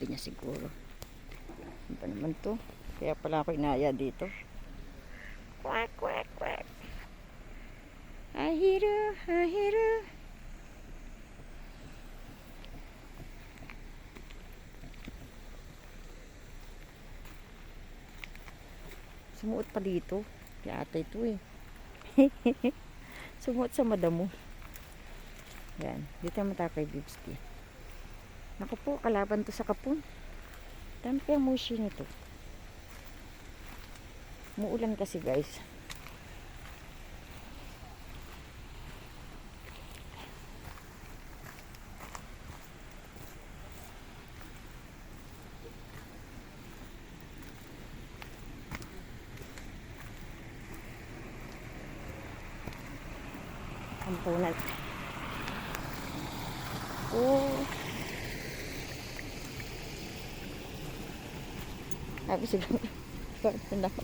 sabi niya siguro. Ano ba naman to? Kaya pala ako inaya dito. Quack, quack, quack. Ahiro, ahiro. Sumuot pa dito. Kaya ata ito eh. Sumuot sa madamo. Yan. Dito naman tayo kay Bibski. Naku po, kalaban to sa kapon. Dami kaya mushi nito. Muulan kasi guys. Ampunan. Oh. Sabi siguro. Bakit na ako?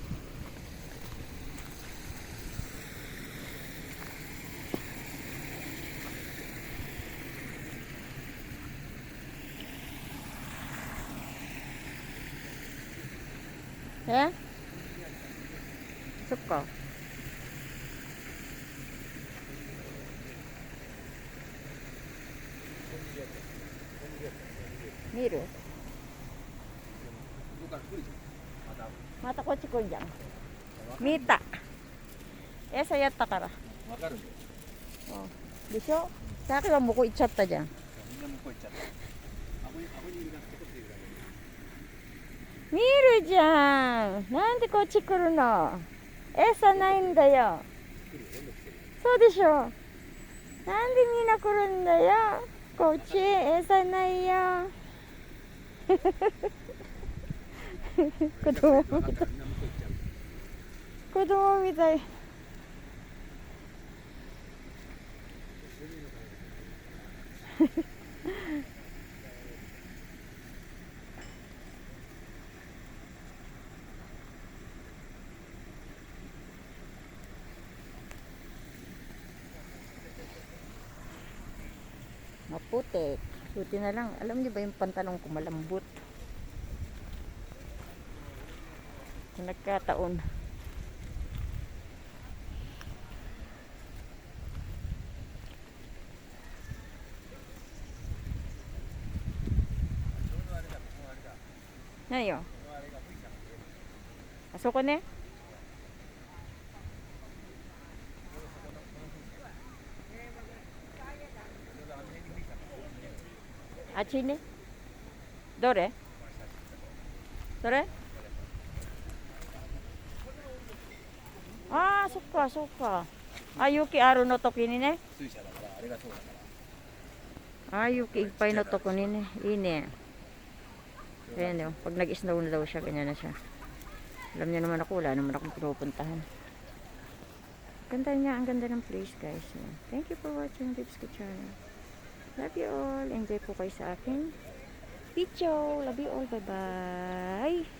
Ya? Suka. Miru. Mata ko chiko dyan. Mita. Esa yatta kara. Oh. Desho? Sa akin wa muko ichatta dyan. Miru dyan. Nande kochi kuru no? Esa naiんだよ. So desho? Nande minna kuruんだよ? Kochi esa nai yo. 子供みたい。子供みたい。Maputik. Buti na lang. Alam niyo ba yung pantalong ko malambot? Nagkataon. Nayo. Asoko ne? Achi ne? Dore? Dore? Ah,そっかそっか。あ、雪あるの時にね。あ、雪いっぱいのとこにね。いいね。Ayan yun. Pag nag-snow na daw siya, ganyan na siya. Alam niya naman ako, wala naman akong pinupuntahan. Ganda niya, ang ganda ng place guys. Thank you for watching Bibski channel. Love you all. Enjoy po kayo sa akin video. Love you all. Bye bye.